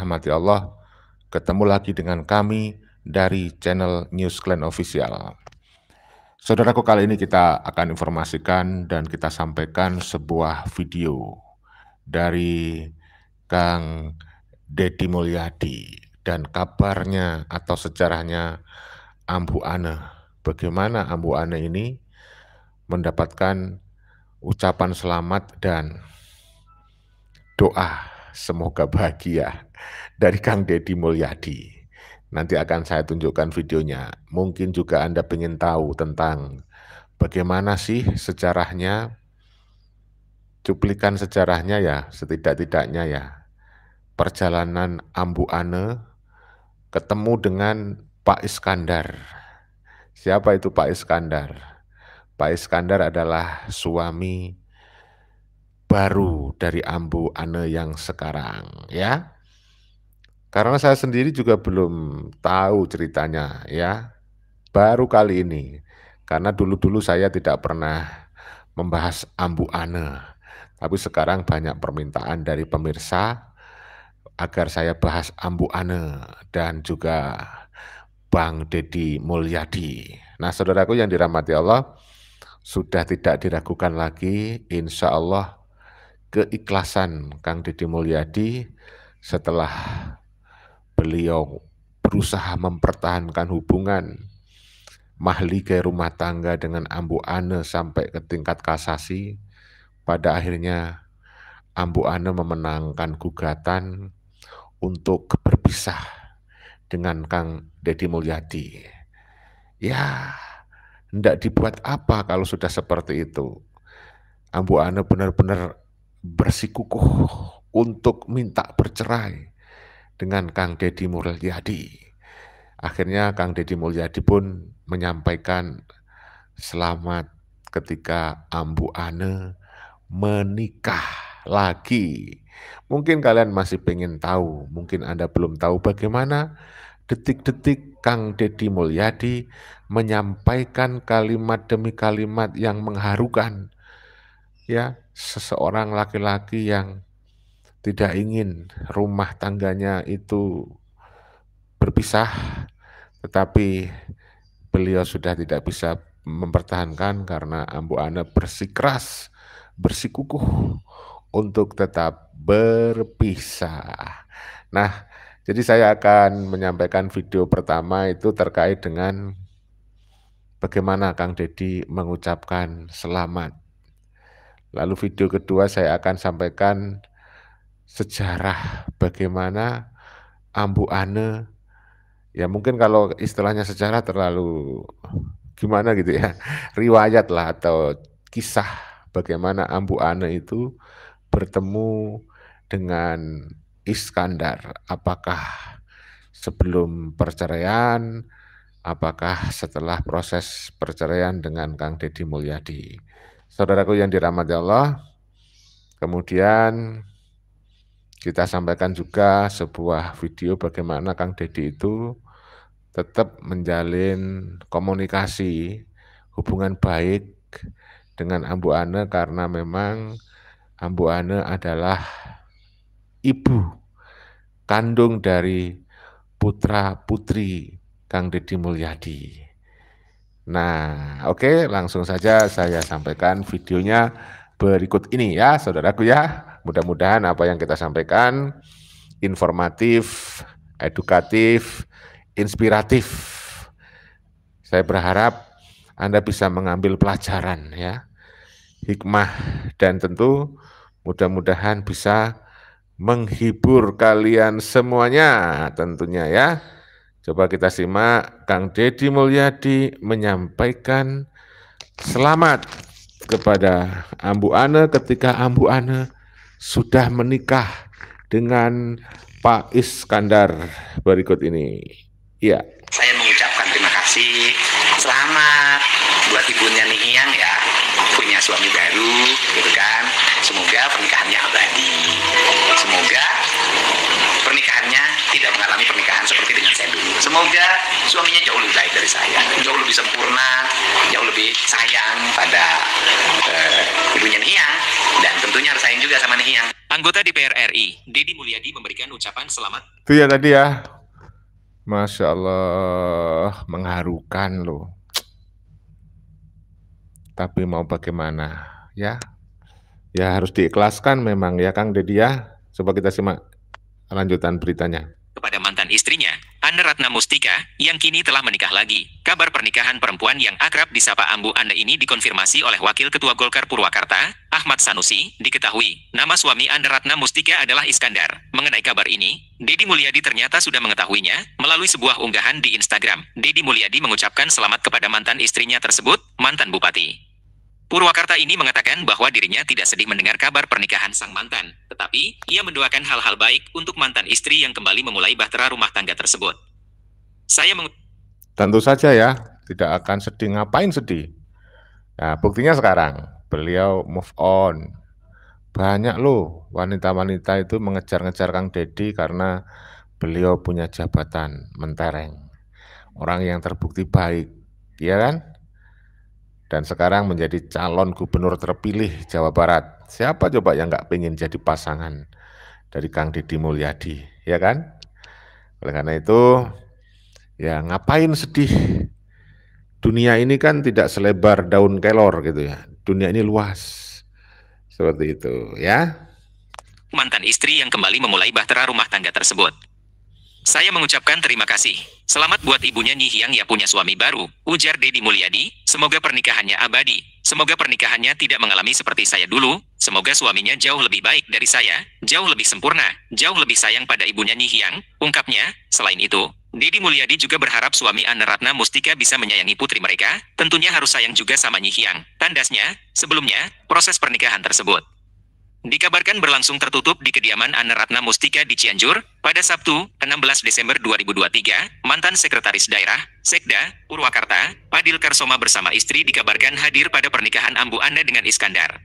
dirahmati Allah, ketemu lagi dengan kami dari channel News Clan Official. Saudaraku, kali ini kita akan informasikan dan kita sampaikan sebuah video dari Kang Deddy Mulyadi dan kabarnya atau sejarahnya Ambu Ane. Bagaimana Ambu Ane ini mendapatkan ucapan selamat dan doa semoga bahagia dari Kang Deddy Mulyadi. Nanti akan saya tunjukkan videonya. Mungkin juga Anda ingin tahu tentang bagaimana sih sejarahnya, cuplikan sejarahnya ya, setidak-tidaknya ya. Perjalanan Ambu Ane ketemu dengan Pak Iskandar. Siapa itu Pak Iskandar? Pak Iskandar adalah suami baru dari Ambu Ane yang sekarang, ya. Karena saya sendiri juga belum tahu ceritanya, ya. Baru kali ini. Karena dulu-dulu saya tidak pernah membahas Ambu Ane. Tapi sekarang banyak permintaan dari pemirsa agar saya bahas Ambu Ane dan juga Bang Deddy Mulyadi. Nah, saudaraku yang dirahmati Allah, sudah tidak diragukan lagi, insya Allah keikhlasan Kang Deddy Mulyadi setelah beliau berusaha mempertahankan hubungan mahligai rumah tangga dengan Ambu Ane sampai ke tingkat kasasi. Pada akhirnya Ambu Ane memenangkan gugatan untuk berpisah dengan Kang Deddy Mulyadi. Ya, hendak dibuat apa kalau sudah seperti itu? Ambu Ane benar-benar bersikukuh untuk minta bercerai dengan Kang Deddy Mulyadi. Akhirnya Kang Deddy Mulyadi pun menyampaikan selamat ketika Ambu Ane menikah lagi. Mungkin kalian masih pengen tahu, mungkin Anda belum tahu bagaimana detik-detik Kang Deddy Mulyadi menyampaikan kalimat demi kalimat yang mengharukan. Ya, seseorang laki-laki yang tidak ingin rumah tangganya itu berpisah, tetapi beliau sudah tidak bisa mempertahankan karena Ambu Ane bersikeras, bersikukuh untuk tetap berpisah. Nah, jadi saya akan menyampaikan video pertama itu terkait dengan bagaimana Kang Deddy mengucapkan selamat. Lalu video kedua saya akan sampaikan sejarah bagaimana Ambu Ane, ya mungkin kalau istilahnya sejarah terlalu gimana gitu ya, riwayat lah atau kisah bagaimana Ambu Ane itu bertemu dengan Iskandar. Apakah sebelum perceraian, apakah setelah proses perceraian dengan Kang Deddy Mulyadi. Saudaraku yang dirahmati Allah, kemudian kita sampaikan juga sebuah video bagaimana Kang Deddy itu tetap menjalin komunikasi, hubungan baik dengan Ambu Ane karena memang Ambu Ane adalah ibu kandung dari putra-putri Kang Deddy Mulyadi. Nah, oke, langsung saja saya sampaikan videonya berikut ini ya, saudaraku ya. Mudah-mudahan apa yang kita sampaikan informatif, edukatif, inspiratif. Saya berharap Anda bisa mengambil pelajaran ya, hikmah, dan tentu mudah-mudahan bisa menghibur kalian semuanya tentunya ya. Coba kita simak Kang Deddy Mulyadi menyampaikan selamat kepada Ambu Ane ketika Ambu Ane sudah menikah dengan Pak Iskandar berikut ini. Iya. Saya mengucapkan terima kasih, selamat buat ibunya Nihiyang ya, punya suami baru, gitu kan. Semoga pernikahannya abadi. Semoga pernikahannya tidak mengalami pernikahan seperti dengan saya dulu. Semoga suaminya jauh lebih baik dari saya, jauh lebih sempurna, jauh lebih sayang pada ibunya Nihiyang, dan tentunya harus sayang juga sama Nihiyang. Anggota DPR RI, Deddy Mulyadi memberikan ucapan selamat. Itu ya tadi ya. Masya Allah, mengharukan loh. Tapi mau bagaimana ya? Ya harus diikhlaskan memang ya Kang Deddy ya. Coba kita simak lanjutan beritanya. Kepada mantan istrinya, Anne Ratna Mustika, yang kini telah menikah lagi. Kabar pernikahan perempuan yang akrab disapa Ambu Anne ini dikonfirmasi oleh Wakil Ketua Golkar Purwakarta, Ahmad Sanusi. Diketahui, nama suami Anne Ratna Mustika adalah Iskandar. Mengenai kabar ini, Deddy Mulyadi ternyata sudah mengetahuinya melalui sebuah unggahan di Instagram. Deddy Mulyadi mengucapkan selamat kepada mantan istrinya tersebut, mantan bupati Purwakarta ini mengatakan bahwa dirinya tidak sedih mendengar kabar pernikahan sang mantan, tetapi ia mendoakan hal-hal baik untuk mantan istri yang kembali memulai bahtera rumah tangga tersebut. Tentu saja ya, tidak akan sedih. Ngapain sedih? Nah, buktinya sekarang, beliau move on. Banyak loh wanita-wanita itu mengejar-ngejar Kang Deddy karena beliau punya jabatan mentereng. Orang yang terbukti baik, ya kan? Dan sekarang menjadi calon gubernur terpilih Jawa Barat. Siapa coba yang nggak pengen jadi pasangan dari Kang Deddy Mulyadi, ya kan? Oleh karena itu, ya ngapain sedih? Dunia ini kan tidak selebar daun kelor gitu ya. Dunia ini luas. Seperti itu ya. Mantan istri yang kembali memulai bahtera rumah tangga tersebut. Saya mengucapkan terima kasih. Selamat buat ibunya Nyi Hyang ya punya suami baru, ujar Deddy Mulyadi. Semoga pernikahannya abadi. Semoga pernikahannya tidak mengalami seperti saya dulu. Semoga suaminya jauh lebih baik dari saya, jauh lebih sempurna, jauh lebih sayang pada ibunya Nyi Hyang, ungkapnya. Selain itu, Deddy Mulyadi juga berharap suami Anne Ratna Mustika bisa menyayangi putri mereka, tentunya harus sayang juga sama Nyi Hyang. Tandasnya, sebelumnya, proses pernikahan tersebut dikabarkan berlangsung tertutup di kediaman Anne Ratna Mustika di Cianjur, pada Sabtu, 16 Desember 2023, mantan Sekretaris Daerah, Sekda, Purwakarta, Padil Karsoma bersama istri dikabarkan hadir pada pernikahan Ambu Anne dengan Iskandar.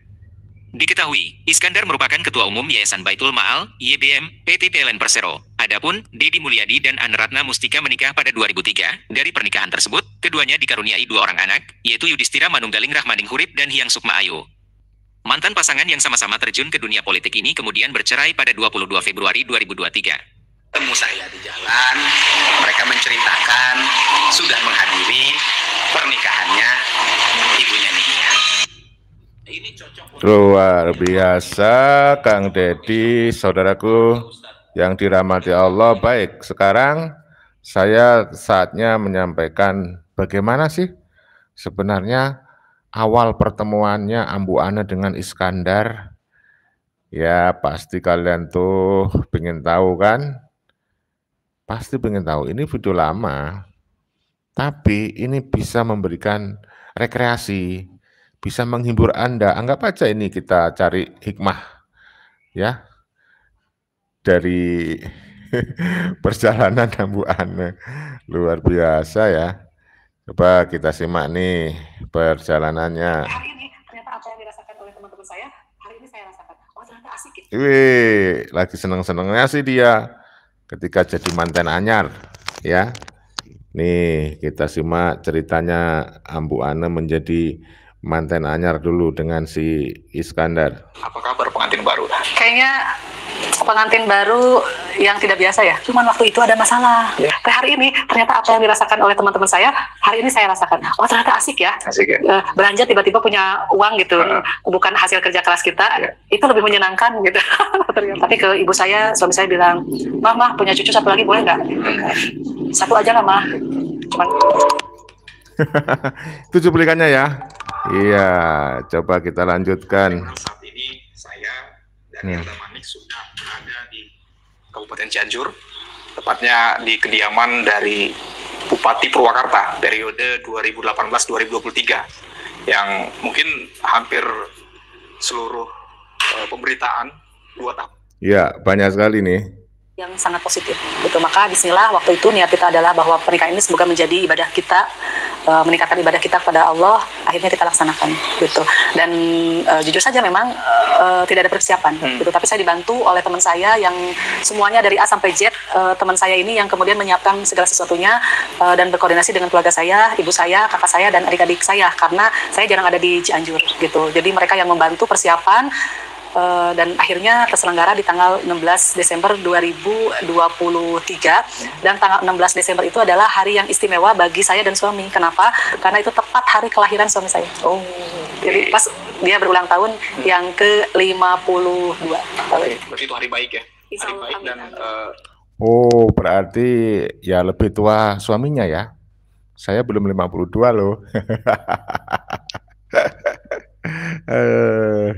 Diketahui, Iskandar merupakan Ketua Umum Yayasan Baitul Ma'al, YBM, PT PLN Persero. Adapun, Deddy Mulyadi dan Anne Ratna Mustika menikah pada 2003. Dari pernikahan tersebut, keduanya dikaruniai 2 orang anak, yaitu Yudhistira Manunggaling Rahmaning Hurip dan Hyang Sukma Ayu. Mantan pasangan yang sama-sama terjun ke dunia politik ini kemudian bercerai pada 22 Februari 2023. Temu saya di jalan, mereka menceritakan sudah menghadiri pernikahannya ibunya Nyi Hyang. Ini cocok. Luar biasa Kang Deddy, saudaraku yang dirahmati Allah. Baik, sekarang saya saatnya menyampaikan bagaimana sih sebenarnya awal pertemuannya Ambu Anne dengan Iskandar. Ya pasti kalian tuh pengen tahu kan? Pasti pengen tahu, ini video lama. Tapi ini bisa memberikan rekreasi, bisa menghibur Anda. Anggap aja ini kita cari hikmah ya dari perjalanan Ambu Anne. Luar biasa ya. Coba kita simak nih perjalanannya. Hari ini ternyata apa yang dirasakan oleh teman-teman saya, hari ini saya rasakan. Oh ternyata asik gitu. Wih, lagi seneng-senengnya sih dia ketika jadi mantan anyar, ya. Nih kita simak ceritanya Ambu Anne menjadi mantan anyar dulu dengan si Iskandar. Apa kabar pengantin baru? Kayaknya pengantin baru yang tidak biasa ya. Cuman waktu itu ada masalah. Ya. Hari ini ternyata apa yang dirasakan oleh teman-teman saya, hari ini saya rasakan. Oh ternyata asik ya. Asik ya. Belanja tiba-tiba punya uang gitu, bukan hasil kerja keras kita. Ya. Itu lebih menyenangkan gitu. Tapi ke ibu saya, suami saya bilang, Mah punya cucu satu lagi boleh nggak? Satu aja lah Mah. Cuman. Itu cuplikannya ya. Iya, coba kita lanjutkan. Saat ini saya Daniel Damanik sudah berada di Kabupaten Cianjur, tepatnya di kediaman dari Bupati Purwakarta periode 2018-2023 yang mungkin hampir seluruh pemberitaan 2 tahun. Ya, banyak sekali nih. Yang sangat positif gitu. Maka bismillah, waktu itu niat kita adalah bahwa pernikahan ini semoga menjadi ibadah kita, meningkatkan ibadah kita kepada Allah. Akhirnya kita laksanakan gitu. Dan jujur saja memang tidak ada persiapan gitu. Tapi saya dibantu oleh teman saya yang semuanya dari A sampai Z, teman saya ini yang kemudian menyiapkan segala sesuatunya dan berkoordinasi dengan keluarga saya, ibu saya, kakak saya, dan adik-adik saya, karena saya jarang ada di Cianjur gitu. Jadi mereka yang membantu persiapan dan akhirnya terselenggara di tanggal 16 Desember 2023 dan tanggal 16 Desember itu adalah hari yang istimewa bagi saya dan suami. Kenapa? Karena itu tepat hari kelahiran suami saya. Oh, Jadi pas dia berulang tahun yang ke-52. berarti itu hari baik ya. Hari baik dan Oh, berarti ya lebih tua suaminya ya. Saya belum 52 loh.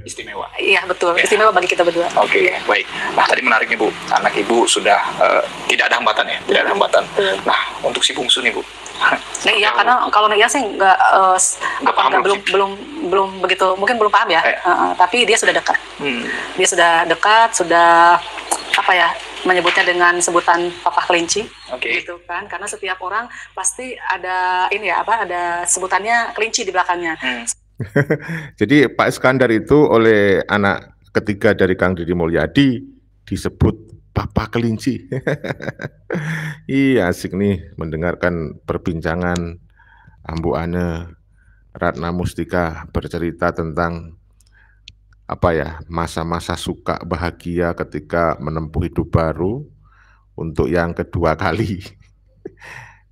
istimewa. Iya betul, istimewa bagi kita berdua. Oke, baik. Nah, tadi menarik nih Bu, anak Ibu sudah tidak ada hambatan ya, tidak ada hambatan. Nah, untuk si bungsu nih Bu. Nah, iya, karena kalau Nia sih belum begitu, mungkin belum paham ya. Tapi dia sudah dekat. Dia sudah dekat, sudah apa ya, menyebutnya dengan sebutan Papa Kelinci, gitu kan? Karena setiap orang pasti ada ini ya, ada sebutannya kelinci di belakangnya. Jadi Pak Iskandar itu oleh anak ketiga dari Kang Deddy Mulyadi disebut Papa Kelinci. Iya, asik nih mendengarkan perbincangan Ambu Ane Ratna Mustika bercerita tentang apa ya, masa-masa suka bahagia ketika menempuh hidup baru untuk yang kedua kali.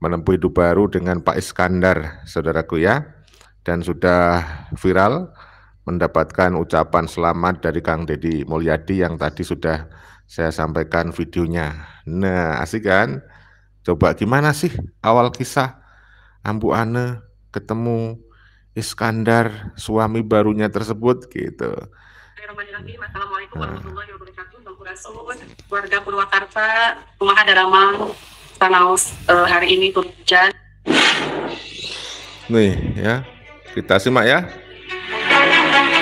Menempuh hidup baru dengan Pak Iskandar, saudaraku ya. Dan sudah viral mendapatkan ucapan selamat dari Kang Deddy Mulyadi yang tadi sudah saya sampaikan videonya. Nah, asik kan? Coba gimana sih awal kisah Ambu Ane ketemu Iskandar, suami barunya tersebut gitu. Assalamualaikum warahmatullahi wabarakatuh. Warga Purwakarta, Rumah Daramang, Tanaus, hari ini turun hujan. Nih ya, kita simak ya.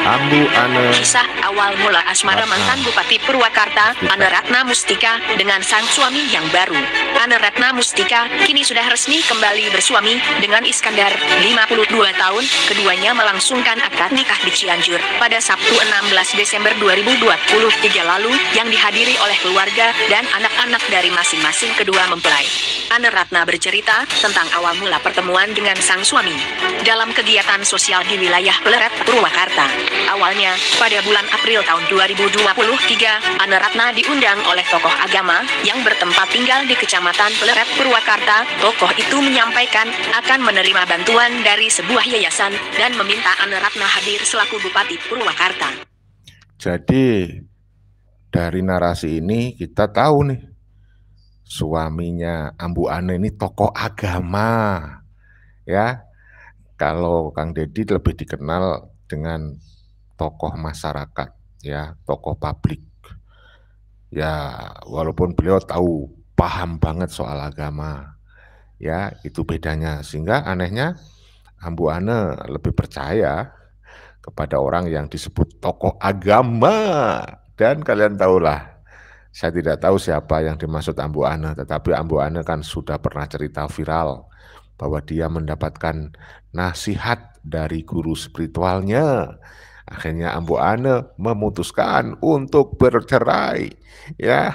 Ambu Ane. Kisah awal mula asmara mantan Bupati Purwakarta, Ane Ratna Mustika, dengan sang suami yang baru. Ane Ratna Mustika kini sudah resmi kembali bersuami dengan Iskandar, 52 tahun. Keduanya melangsungkan akad nikah di Cianjur pada Sabtu 16 Desember 2023 lalu yang dihadiri oleh keluarga dan anak-anak dari masing-masing kedua mempelai. Ane Ratna bercerita tentang awal mula pertemuan dengan sang suami dalam kegiatan sosial di wilayah Pleret, Purwakarta. Awalnya, pada bulan April tahun 2023, Ane Ratna diundang oleh tokoh agama yang bertempat tinggal di Kecamatan Pleret, Purwakarta. Tokoh itu menyampaikan akan menerima bantuan dari sebuah yayasan dan meminta Ane Ratna hadir selaku Bupati Purwakarta. Jadi, dari narasi ini kita tahu nih, suaminya Ambu Ane ini tokoh agama. Ya, kalau Kang Deddy lebih dikenal dengan tokoh masyarakat, ya, tokoh publik. Ya, walaupun beliau tahu, paham banget soal agama, ya, itu bedanya. Sehingga anehnya Ambu Ane lebih percaya kepada orang yang disebut tokoh agama. Dan kalian tahulah, saya tidak tahu siapa yang dimaksud Ambu Ane, tetapi Ambu Ane kan sudah pernah cerita viral bahwa dia mendapatkan nasihat dari guru spiritualnya. Akhirnya Ambu Ane memutuskan untuk bercerai, ya.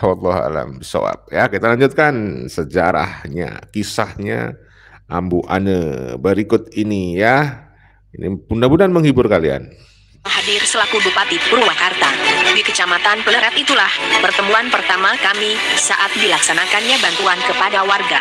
Wallahu a'lam bishawab. Ya, kita lanjutkan sejarahnya, kisahnya Ambu Ane berikut ini ya. Ini mudah-mudahan menghibur kalian. Hadir selaku Bupati Purwakarta. Di Kecamatan Pleret itulah pertemuan pertama kami saat dilaksanakannya bantuan kepada warga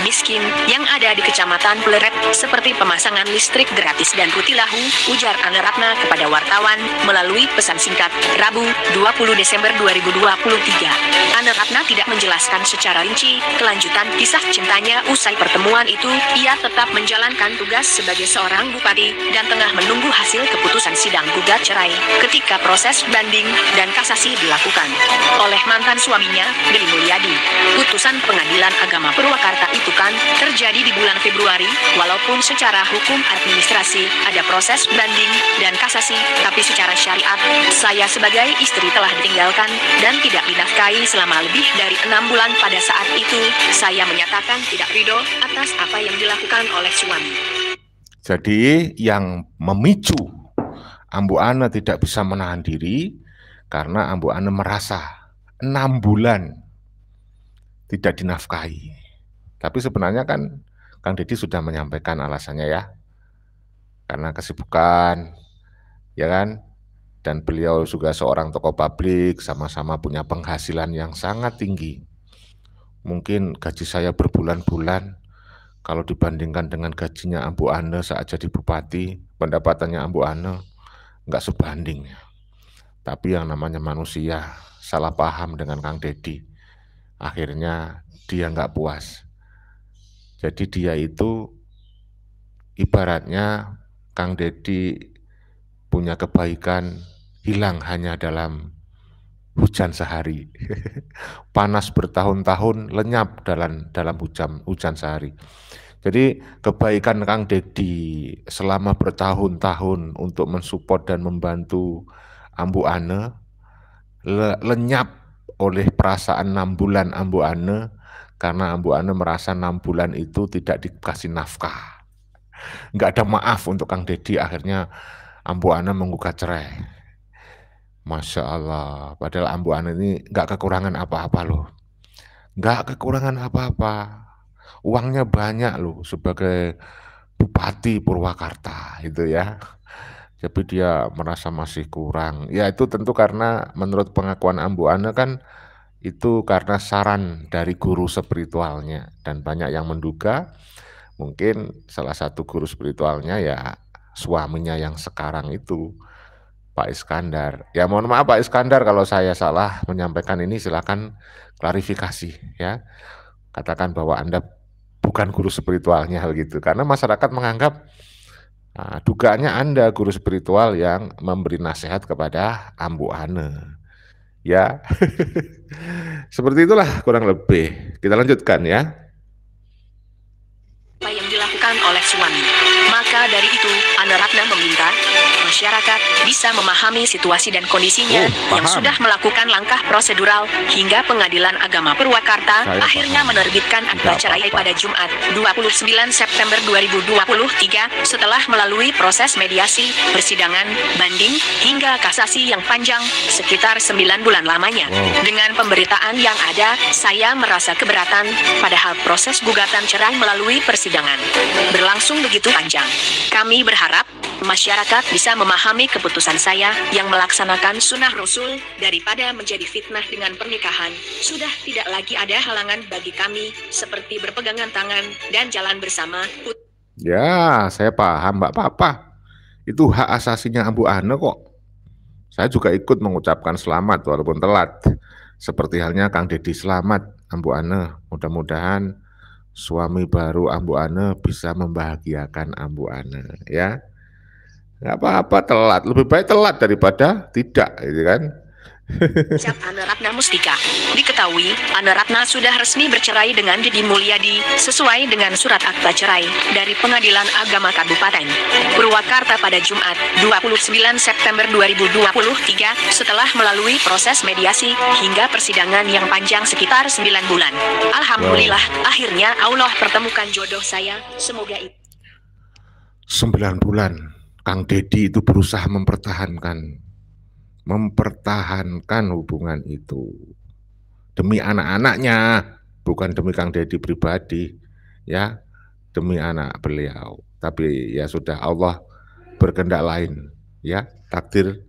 miskin yang ada di Kecamatan Pleret seperti pemasangan listrik gratis dan rutilahu, ujar Ane Ratna kepada wartawan melalui pesan singkat Rabu 20 Desember 2023. Ane Ratna tidak menjelaskan secara rinci kelanjutan kisah cintanya usai pertemuan itu. Ia tetap menjalankan tugas sebagai seorang bupati dan tengah menunggu hasil keputusan sidang gugat cerai ketika proses banding dan kasasi dilakukan oleh mantan suaminya, Deddy Mulyadi. Putusan Pengadilan Agama Purwakarta itu kan terjadi di bulan Februari, walaupun secara hukum administrasi ada proses banding dan kasasi, tapi secara syariat, saya sebagai istri telah ditinggalkan dan tidak dinafkahi selama lebih dari 6 bulan. Pada saat itu, saya menyatakan tidak ridho atas apa yang dilakukan oleh suami. Jadi yang memicu Ambu Ane tidak bisa menahan diri karena Ambu Ane merasa 6 bulan tidak dinafkahi. Tapi sebenarnya kan Kang Deddy sudah menyampaikan alasannya ya. Karena kesibukan, ya kan? Dan beliau juga seorang tokoh publik, sama-sama punya penghasilan yang sangat tinggi. Mungkin gaji saya berbulan-bulan, kalau dibandingkan dengan gajinya Ambu Ane saat jadi bupati, pendapatannya Ambu Ane nggak sebanding. Tapi yang namanya manusia salah paham dengan Kang Deddy. Akhirnya dia nggak puas. Jadi dia itu ibaratnya Kang Deddy punya kebaikan hilang hanya dalam hujan sehari. Panas bertahun-tahun, lenyap dalam hujan sehari. Jadi kebaikan Kang Deddy selama bertahun-tahun untuk mensupport dan membantu Ambu Ane lenyap oleh perasaan 6 bulan Ambu Ane, karena Ambu Ane merasa 6 bulan itu tidak dikasih nafkah. Nggak ada maaf untuk Kang Deddy, akhirnya Ambu Ane menggugat cerai. Masya Allah, padahal Ambu Ane ini nggak kekurangan apa-apa loh. Nggak kekurangan apa-apa. Uangnya banyak loh sebagai Bupati Purwakarta itu ya. Tapi dia merasa masih kurang. Ya itu tentu karena menurut pengakuan Ambu Ane kan itu karena saran dari guru spiritualnya. Dan banyak yang menduga mungkin salah satu guru spiritualnya ya suaminya yang sekarang itu, Pak Iskandar. Ya mohon maaf Pak Iskandar kalau saya salah menyampaikan ini, silakan klarifikasi ya. Katakan bahwa Anda bukan guru spiritualnya hal gitu. Karena masyarakat menganggap dugaannya Anda guru spiritual yang memberi nasihat kepada Ambu Ane. Ya. Seperti itulah kurang lebih. Kita lanjutkan ya. Apa yang dilakukan oleh suami. Maka dari itu, Ane Ratna meminta masyarakat bisa memahami situasi dan kondisinya yang sudah melakukan langkah prosedural hingga Pengadilan Agama Purwakarta akhirnya menerbitkan akta cerai pada Jumat 29 September 2023 setelah melalui proses mediasi, persidangan, banding, hingga kasasi yang panjang sekitar 9 bulan lamanya. Dengan pemberitaan yang ada, saya merasa keberatan padahal proses gugatan cerai melalui persidangan berlangsung begitu panjang. Kami berharap masyarakat bisa memahami keputusan saya yang melaksanakan sunnah Rasul daripada menjadi fitnah dengan pernikahan. Sudah tidak lagi ada halangan bagi kami seperti berpegangan tangan dan jalan bersama. Ya, saya paham Mbak Papa. Itu hak asasinya Ambu Ane kok. Saya juga ikut mengucapkan selamat walaupun telat. Seperti halnya Kang Deddy selamat Ambu Ane. Mudah-mudahan suami baru Ambu Ane bisa membahagiakan Ambu Ane ya. Nggak apa-apa telat, lebih baik telat daripada tidak, gitu kan? Ucap Ane Ratna Mustika. Diketahui, Ane Ratna sudah resmi bercerai dengan Deddy Mulyadi sesuai dengan surat akta cerai dari Pengadilan Agama Kabupaten Purwakarta pada Jumat 29 September 2023 setelah melalui proses mediasi hingga persidangan yang panjang sekitar 9 bulan. Alhamdulillah, akhirnya Allah pertemukan jodoh saya. Semoga itu 9 bulan Kang Deddy itu berusaha mempertahankan hubungan itu demi anak-anaknya, bukan demi Kang Deddy pribadi ya, demi anak beliau. Tapi ya sudah, Allah berkehendak lain ya, takdir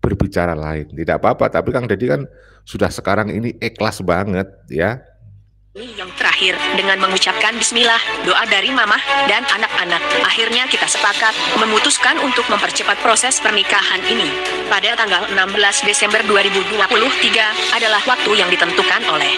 berbicara lain. Tidak apa-apa, tapi Kang Deddy kan sudah sekarang ini ikhlas banget ya. yang terakhir dengan mengucapkan bismillah, doa dari mamah dan anak-anak. Akhirnya kita sepakat memutuskan untuk mempercepat proses pernikahan ini. Pada tanggal 16 Desember 2023 adalah waktu yang ditentukan oleh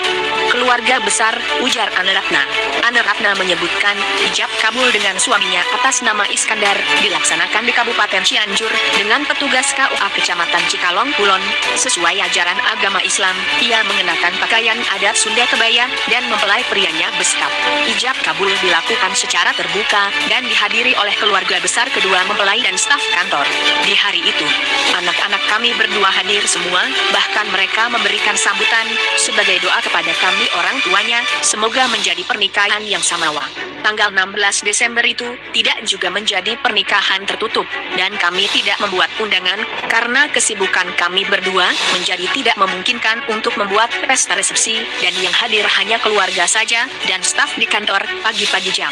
keluarga besar, ujar Ane Ratna. Ane Ratna menyebutkan ijab kabul dengan suaminya atas nama Iskandar dilaksanakan di Kabupaten Cianjur dengan petugas KUA Kecamatan Cikalong Kulon. Sesuai ajaran agama Islam, ia mengenakan pakaian adat Sunda kebaya dan mempelai prianya beskap. Ijab kabul dilakukan secara terbuka dan dihadiri oleh keluarga besar kedua mempelai dan staf kantor. Di hari itu, anak-anak kami berdua hadir semua, bahkan mereka memberikan sambutan sebagai doa kepada kami orang tuanya, semoga menjadi pernikahan yang samawa. Tanggal 16 Desember itu tidak juga menjadi pernikahan tertutup, dan kami tidak membuat undangan karena kesibukan kami berdua menjadi tidak memungkinkan untuk membuat pesta resepsi, dan yang hadir hanya keluarga saja bekerja, dan staf di kantor. Pagi-pagi jam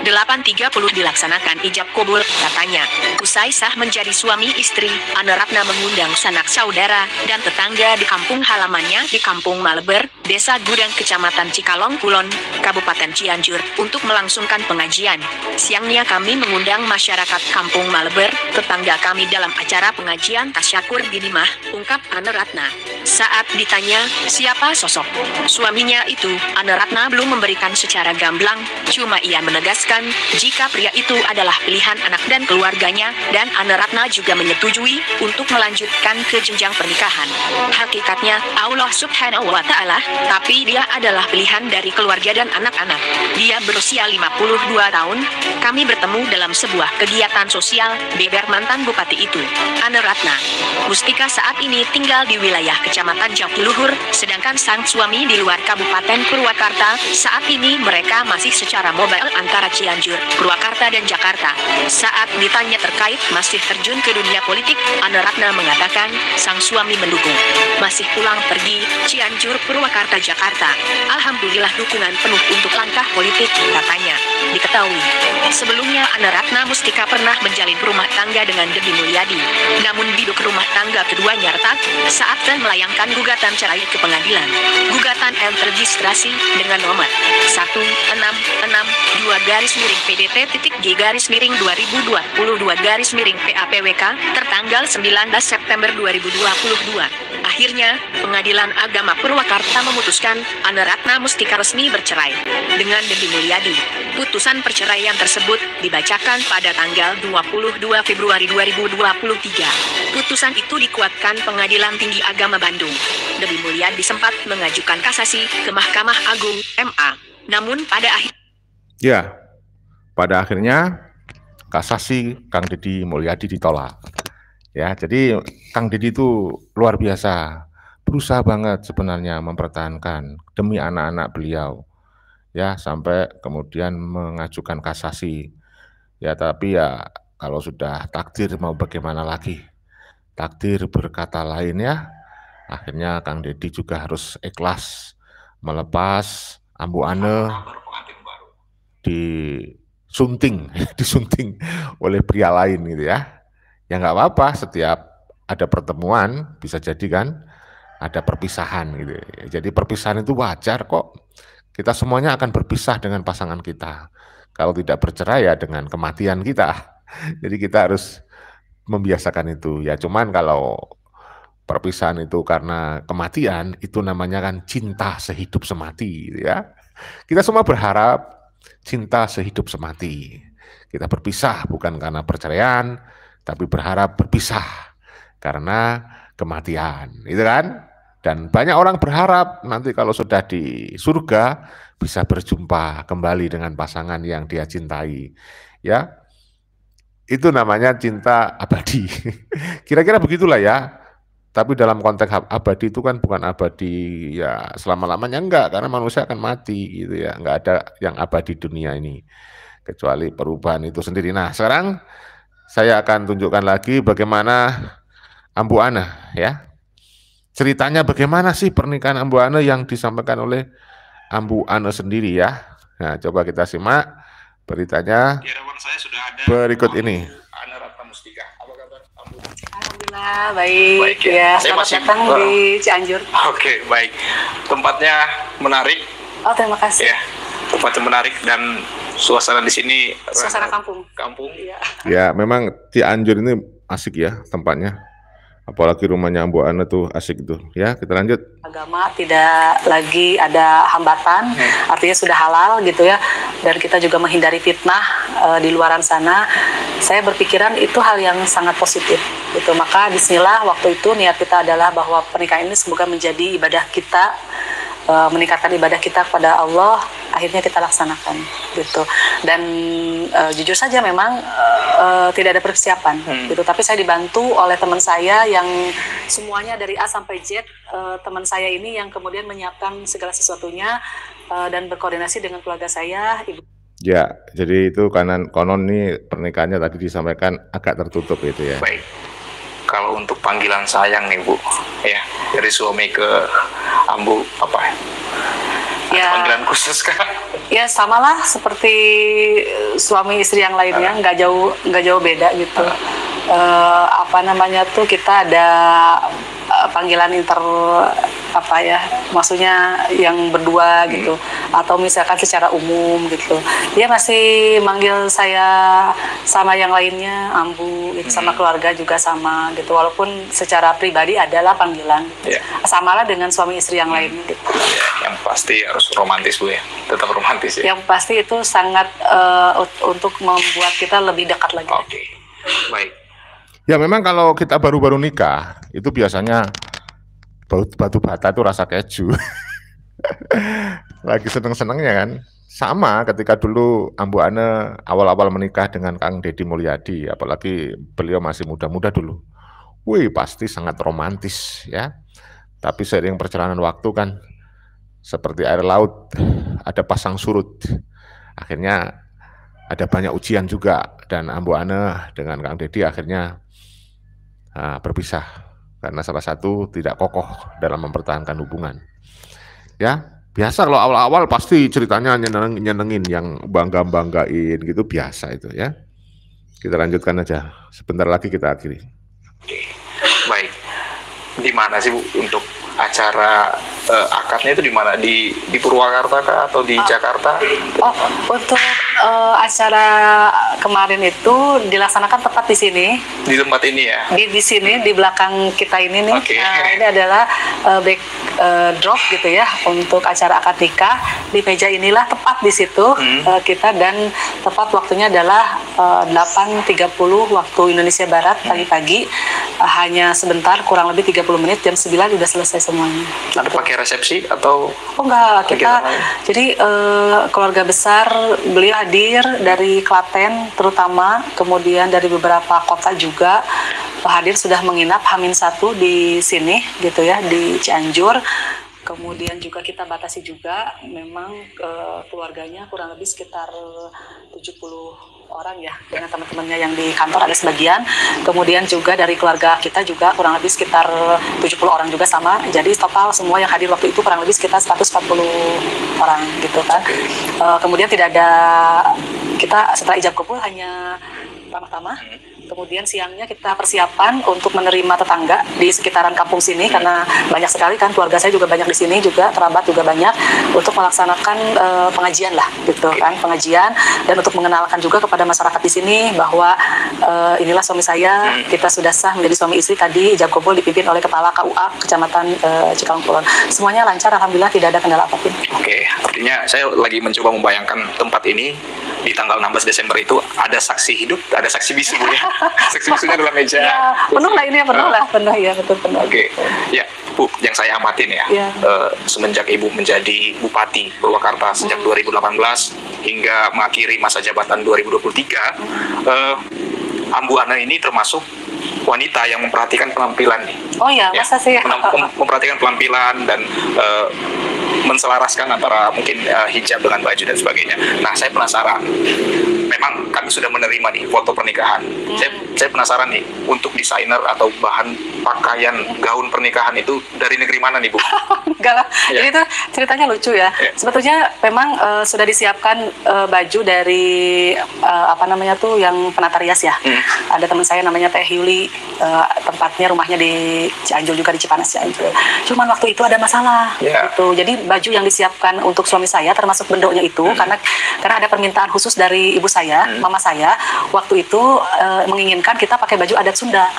8.30 dilaksanakan ijab kabul, katanya. Usai sah menjadi suami istri, Ane Ratna mengundang sanak saudara dan tetangga di kampung halamannya di Kampung Maleber, Desa Gudang, Kecamatan Cikalong Kulon, Kabupaten Cianjur, untuk melangsungkan pengajian. Siangnya kami mengundang masyarakat Kampung Maleber, tetangga kami, dalam acara pengajian tasyakur gini mah, ungkap Ane Ratna. Saat ditanya siapa sosok suaminya itu, Ane Ratna belum memberikan secara gamblang, cuma ia menegaskan jika pria itu adalah pilihan anak dan keluarganya, dan Ane Ratna juga menyetujui untuk melanjutkan ke jenjang pernikahan. Hakikatnya Allah Subhanahu wa Ta'ala, tapi dia adalah pilihan dari keluarga dan anak-anak. Dia berusia 52 tahun. Kami bertemu dalam sebuah kegiatan sosial, beber mantan bupati itu, Ane Ratna Mustika, saat ini tinggal di wilayah Kecamatan Jatiluhur, sedangkan sang suami di luar Kabupaten Purwakarta. Saat ini mereka masih secara mobile antara Cianjur, Purwakarta, dan Jakarta. Saat ditanya terkait masih terjun ke dunia politik, Ane Ratna mengatakan sang suami mendukung. Masih pulang pergi Cianjur, Purwakarta, Jakarta. Alhamdulillah dukungan penuh untuk langkah politik, katanya. Diketahui, sebelumnya Ane Ratna Mustika pernah menjalin rumah tangga dengan Debbie Mulyadi. Namun biduk rumah tangga keduanya retak saat dan melayangkan gugatan cerai ke pengadilan. Gugatan M terregistrasi dengan nomor 1662-PDT-G-2022-PAPWK tertanggal 19 September 2022. Akhirnya, Pengadilan Agama Purwakarta memutuskan Ane Ratna Mustika resmi bercerai dengan Debbie Mulyadi. Putusan perceraian tersebut dibacakan pada tanggal 22 Februari 2023. Putusan itu dikuatkan Pengadilan Tinggi Agama Bandung. Debbie Mulyadi sempat mengajukan kasasi ke Mahkamah Agung MA. Namun pada akhirnya kasasi Kang Deddy Mulyadi ditolak. Ya, jadi Kang Deddy itu luar biasa, berusaha banget sebenarnya mempertahankan demi anak-anak beliau. Ya, sampai kemudian mengajukan kasasi. Ya, tapi ya kalau sudah takdir mau bagaimana lagi? Takdir berkata lain ya. Akhirnya Kang Deddy juga harus ikhlas melepas Ambu Ane disunting oleh pria lain gitu ya. Ya nggak apa-apa, setiap ada pertemuan bisa jadi kan ada perpisahan gitu. Jadi perpisahan itu wajar kok. Kita semuanya akan berpisah dengan pasangan kita. Kalau tidak bercerai ya dengan kematian kita. Jadi kita harus membiasakan itu. Ya cuman kalau perpisahan itu karena kematian, itu namanya kan cinta sehidup semati gitu ya. Kita semua berharap cinta sehidup semati. Kita berpisah bukan karena perceraian, tapi berharap berpisah karena kematian, itu kan? Dan banyak orang berharap nanti kalau sudah di surga bisa berjumpa kembali dengan pasangan yang dia cintai, ya. Itu namanya cinta abadi. Kira-kira begitulah ya. Tapi dalam konteks abadi itu kan bukan abadi ya selama-lamanya, enggak, karena manusia akan mati gitu ya. Enggak ada yang abadi dunia ini kecuali perubahan itu sendiri. Nah, sekarang saya akan tunjukkan lagi bagaimana Ambu Ane ya. Ceritanya bagaimana sih pernikahan Ambu Ane yang disampaikan oleh Ambu Ane sendiri ya. Nah, coba kita simak beritanya berikut ini. Ane Ratna Mustika. Apa kabar, Ambu? Alhamdulillah baik ya. ya. Selamat datang di Cianjur. Oke, baik. Tempatnya menarik. Oh, terima kasih. Ya, tempatnya menarik dan suasana di sini Suasana kampung. Iya. Ya, memang Cianjur ini asik ya tempatnya. Apalagi rumahnya Ambu Ane tuh asik tuh. Ya, kita lanjut. Agama tidak lagi ada hambatan, artinya sudah halal gitu ya. Dan kita juga menghindari fitnah di luaran sana. Saya berpikiran itu hal yang sangat positif gitu. Maka bismillah, waktu itu niat kita adalah bahwa pernikahan ini semoga menjadi ibadah kita, meningkatkan ibadah kita kepada Allah, akhirnya kita laksanakan gitu. Dan jujur saja memang tidak ada persiapan gitu, tapi saya dibantu oleh teman saya yang semuanya dari A sampai Z. Teman saya ini yang kemudian menyiapkan segala sesuatunya dan berkoordinasi dengan keluarga saya, ibu. Ya, jadi itu konon nih pernikahannya tadi disampaikan agak tertutup itu ya. Baik. Kalau untuk panggilan sayang nih Bu, ya dari suami ke Ambu apa? Ya. panggilan khusus kah? Ya samalah seperti suami istri yang lainnya, nggak jauh beda gitu. Apa namanya tuh, kita ada panggilan apa ya, maksudnya yang berdua gitu, atau misalkan secara umum gitu. Dia masih manggil saya sama yang lainnya Ambu gitu, sama keluarga juga sama gitu, walaupun secara pribadi adalah panggilan samalah dengan suami istri yang lain gitu. Yang pasti harus romantis Bu ya, tetap romantis ya. Yang pasti itu sangat untuk membuat kita lebih dekat lagi. Oke, baik. Ya memang kalau kita baru-baru nikah, itu biasanya batu bata itu rasa keju. Lagi seneng-senengnya kan. Sama ketika dulu Ambu Ane awal-awal menikah dengan Kang Deddy Mulyadi, apalagi beliau masih muda-muda dulu. Wih, pasti sangat romantis ya. Tapi seiring perjalanan waktu kan, seperti air laut, ada pasang surut. Akhirnya ada banyak ujian juga, dan Ambu Ane dengan Kang Deddy akhirnya berpisah karena salah satu tidak kokoh dalam mempertahankan hubungan. Ya, biasa kalau awal-awal pasti ceritanya nyenengin, yang bangga-banggain gitu, biasa itu ya. Kita lanjutkan aja, sebentar lagi kita akhiri. Oke, baik. Di mana sih Bu untuk acara akadnya itu, di mana? Di Purwakarta kah atau di Jakarta? Oh, untuk acara kemarin itu dilaksanakan tepat di sini. Di tempat ini ya? Di sini, di belakang kita ini nih. Oke. Ini adalah backdrop gitu ya untuk acara akad nikah. Di meja inilah tepat di situ kita, dan tepat waktunya adalah 8.30 waktu Indonesia Barat pagi-pagi. Hanya sebentar, kurang lebih 30 menit, jam 9 udah selesai semuanya. Ada pakai resepsi atau? Oh enggak, kita jadi keluarga besar, beliau hadir dari Klaten terutama, kemudian dari beberapa kota juga hadir, sudah menginap H-1 di sini gitu ya, di Cianjur. Kemudian juga kita batasi juga, memang keluarganya kurang lebih sekitar 70 orang ya, dengan teman-temannya yang di kantor ada sebagian. Kemudian juga dari keluarga kita juga kurang lebih sekitar 70 orang juga sama. Jadi total semua yang hadir waktu itu kurang lebih sekitar 140 orang gitu kan. Kemudian tidak ada, kita setelah ijab kabul hanya pertama-tama. Kemudian siangnya kita persiapan untuk menerima tetangga di sekitaran kampung sini, karena banyak sekali kan keluarga saya juga banyak di sini juga, kerabat juga banyak, untuk melaksanakan pengajian lah gitu kan, pengajian, dan untuk mengenalkan juga kepada masyarakat di sini bahwa inilah suami saya, kita sudah sah menjadi suami istri. Tadi ijab kabul dipimpin oleh Kepala KUA Kecamatan Cikalong Kulon. Semuanya lancar, alhamdulillah, tidak ada kendala apapun. Oke, artinya saya lagi mencoba membayangkan tempat ini di tanggal 16 Desember itu ada saksi hidup, ada saksi bisu ya. Saksi bisunya adalah meja. Ya, penuh lah ini ya, penuh ya, betul penuh. Oke, ya Bu, yang saya amatin ya, semenjak Ibu menjadi Bupati Purwakarta sejak 2018 hingga mengakhiri masa jabatan 2023, Ambu Ane ini termasuk wanita yang memperhatikan penampilan nih. Oh ya, masa sih? Memperhatikan penampilan dan menselaraskan antara mungkin hijab dengan baju dan sebagainya. Nah, saya penasaran. Memang kami sudah menerima nih foto pernikahan. Saya penasaran nih, untuk desainer atau bahan pakaian gaun pernikahan itu dari negeri mana nih Bu? Enggak lah, jadi itu ceritanya lucu ya. Sebetulnya memang sudah disiapkan baju dari apa namanya tuh, yang penata rias ya. Ada teman saya namanya Teh Yuli, tempatnya rumahnya di Cianjur juga, di Cipanas Cianjur. Cuman waktu itu ada masalah gitu. Jadi baju yang disiapkan untuk suami saya termasuk bendonya itu karena ada permintaan khusus dari ibu saya, mama saya waktu itu menginginkan kita pakai baju adat Sunda.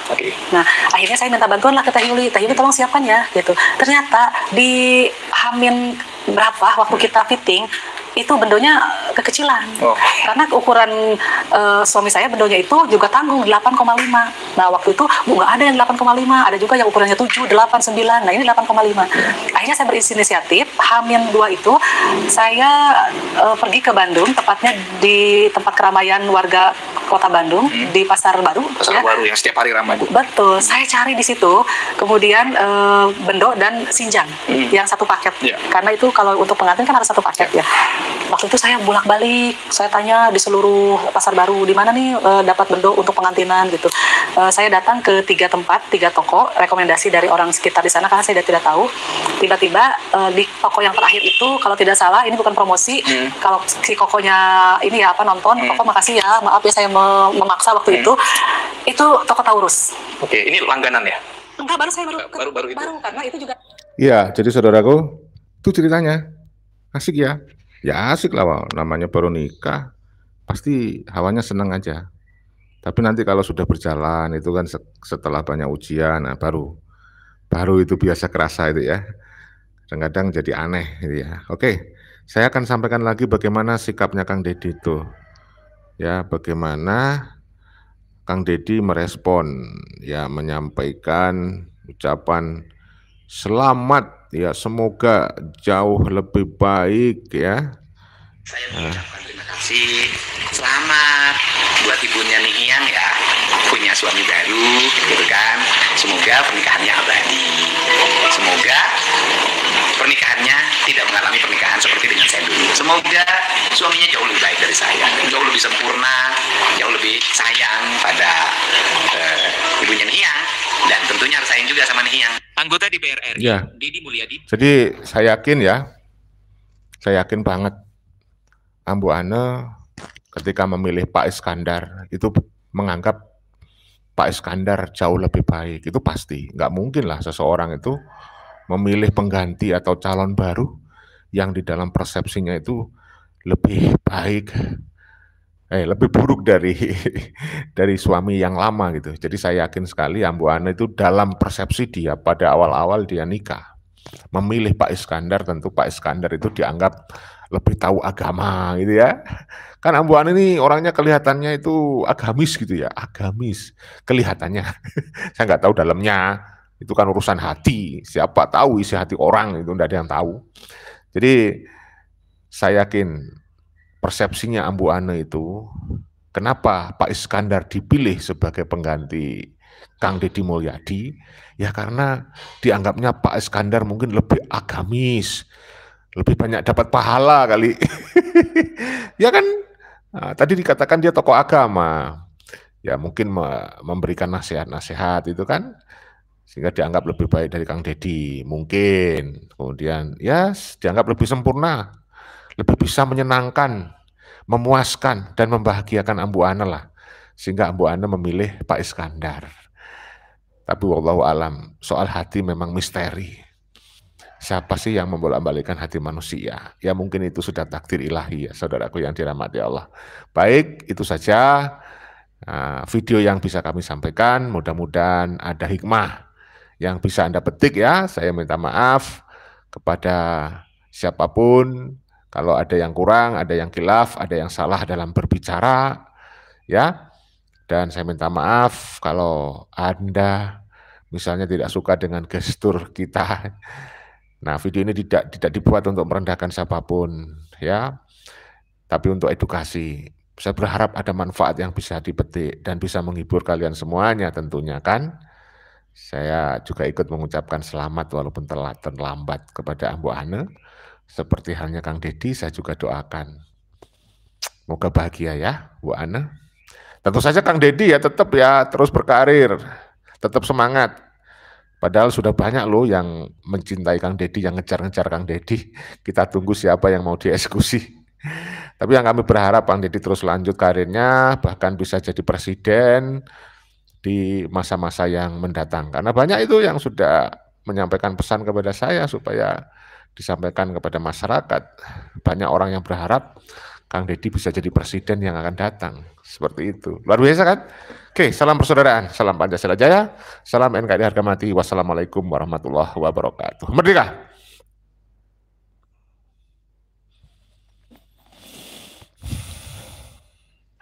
Nah, akhirnya saya minta bantuan lah ke Teh Yuli tolong siapkan ya gitu. Ternyata di Hamin berapa waktu kita fitting itu bendonya kekecilan. Karena ukuran suami saya bendonya itu juga tanggung 8,5. Nah, waktu itu Bu, nggak ada yang 8,5, ada juga yang ukurannya 7, 8, 9. Nah, ini 8,5. Akhirnya saya berinisiatif, H-2 itu saya pergi ke Bandung, tepatnya di tempat keramaian warga Kota Bandung, di Pasar Baru. Pasar Baru yang setiap hari ramai Bu. Betul, saya cari di situ, kemudian bendo dan sinjang yang satu paket. Karena itu kalau untuk pengantin kan harus satu paket ya. Waktu itu saya bolak-balik, saya tanya di seluruh Pasar Baru, di mana nih dapat bendo untuk pengantinan gitu. saya datang ke 3 tempat, 3 toko, rekomendasi dari orang sekitar di sana karena saya tidak tahu. Tiba-tiba di toko yang terakhir itu, kalau tidak salah, ini bukan promosi, kalau si kokonya ini ya nonton, koko makasih ya, maaf ya saya memaksa waktu itu toko Taurus. Oke, ini langganan ya? Enggak, baru itu. Baru karena itu juga. Iya, jadi saudaraku, itu ceritanya. Asik ya? Ya asik lah, namanya baru nikah. Pasti hawanya senang aja. Tapi nanti kalau sudah berjalan itu kan setelah banyak ujian, nah baru itu biasa kerasa itu ya. Kadang-kadang jadi aneh gitu ya. Oke, saya akan sampaikan lagi bagaimana sikapnya Kang Deddy itu. Ya, bagaimana Kang Deddy merespon, ya menyampaikan ucapan selamat, ya semoga jauh lebih baik ya. Saya mengucapkan terima kasih, selamat buat ibunya Nihiang ya, punya suami baru, gitu kan. Semoga pernikahannya abadi. Semoga pernikahannya tidak mengalami pernikahan seperti dengan saya dulu. Semoga suaminya jauh lebih baik dari saya, jauh lebih sempurna, jauh lebih sayang pada ibunya Nihiang, dan tentunya harus sayang juga sama Nihiang. Anggota DPR RI, ya. Deddy Mulyadi. Jadi saya yakin banget Ambu Ane ketika memilih Pak Iskandar itu menganggap Pak Iskandar jauh lebih baik. Itu pasti, nggak mungkin lah seseorang itu memilih pengganti atau calon baru yang di dalam persepsinya itu lebih baik, lebih buruk dari suami yang lama gitu. Jadi saya yakin sekali Ambu Ane itu dalam persepsi dia pada awal-awal dia nikah memilih Pak Iskandar, tentu Pak Iskandar itu dianggap lebih tahu agama gitu ya. Kan Ambu Ane ini orangnya kelihatannya itu agamis gitu ya, agamis kelihatannya. Saya nggak tahu dalamnya, itu kan urusan hati, siapa tahu isi hati orang itu, nggak ada yang tahu. Jadi saya yakin persepsinya Ambu Ane itu, kenapa Pak Iskandar dipilih sebagai pengganti Kang Deddy Mulyadi, ya karena dianggapnya Pak Iskandar mungkin lebih agamis, lebih banyak dapat pahala kali. Ya kan, nah, tadi dikatakan dia tokoh agama, ya mungkin memberikan nasihat-nasihat itu kan, sehingga dianggap lebih baik dari Kang Deddy, mungkin. Kemudian ya dianggap lebih sempurna, lebih bisa menyenangkan, memuaskan, dan membahagiakan Ambu Ane lah. Sehingga Ambu Ane memilih Pak Iskandar. Tapi wallahu alam, soal hati memang misteri. Siapa sih yang membolak-balikkan hati manusia? Ya mungkin itu sudah takdir ilahi ya, saudaraku yang dirahmati Allah. Baik, itu saja video yang bisa kami sampaikan. Mudah-mudahan ada hikmah yang bisa Anda petik ya. Saya minta maaf kepada siapapun kalau ada yang kurang, ada yang khilaf, ada yang salah dalam berbicara ya. Dan saya minta maaf kalau Anda misalnya tidak suka dengan gestur kita. Nah, video ini tidak dibuat untuk merendahkan siapapun ya, tapi untuk edukasi. Saya berharap ada manfaat yang bisa dipetik dan bisa menghibur kalian semuanya tentunya kan. Saya juga ikut mengucapkan selamat walaupun telat dan lambat kepada Ambu Ane. Seperti halnya Kang Deddy, saya juga doakan. Moga bahagia ya, Bu Ane. Tentu saja Kang Deddy ya tetap ya terus berkarir, tetap semangat. Padahal sudah banyak loh yang mencintai Kang Deddy, yang ngejar-ngejar Kang Deddy. Kita tunggu siapa yang mau dieksekusi. Tapi yang kami berharap Kang Deddy terus lanjut karirnya, bahkan bisa jadi presiden di masa-masa yang mendatang. Karena banyak itu yang sudah menyampaikan pesan kepada saya supaya disampaikan kepada masyarakat. Banyak orang yang berharap Kang Deddy bisa jadi presiden yang akan datang. Seperti itu. Luar biasa kan? Oke, salam persaudaraan. Salam Pancasila Jaya. Salam NKRI harga mati. Wassalamualaikum warahmatullahi wabarakatuh. Merdeka!